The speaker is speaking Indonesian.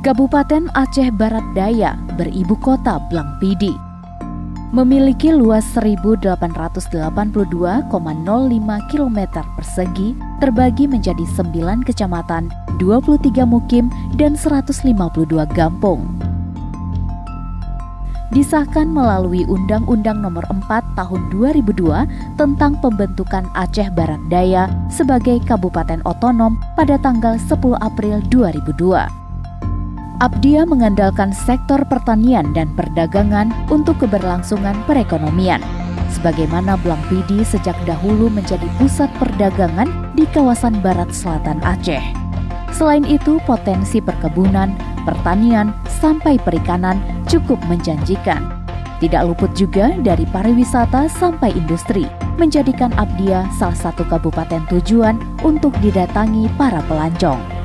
Kabupaten Aceh Barat Daya beribu kota Blangpidi. Memiliki luas 1.882,05 km persegi, terbagi menjadi 9 kecamatan, 23 mukim, dan 152 kampung. Disahkan melalui Undang-Undang Nomor 4 Tahun 2002 tentang pembentukan Aceh Barat Daya sebagai Kabupaten Otonom pada tanggal 10 April 2002. Abdia mengandalkan sektor pertanian dan perdagangan untuk keberlangsungan perekonomian. Sebagaimana Blangpidi sejak dahulu menjadi pusat perdagangan di kawasan barat selatan Aceh. Selain itu, potensi perkebunan, pertanian, sampai perikanan cukup menjanjikan. Tidak luput juga dari pariwisata sampai industri, menjadikan Abdia salah satu kabupaten tujuan untuk didatangi para pelancong.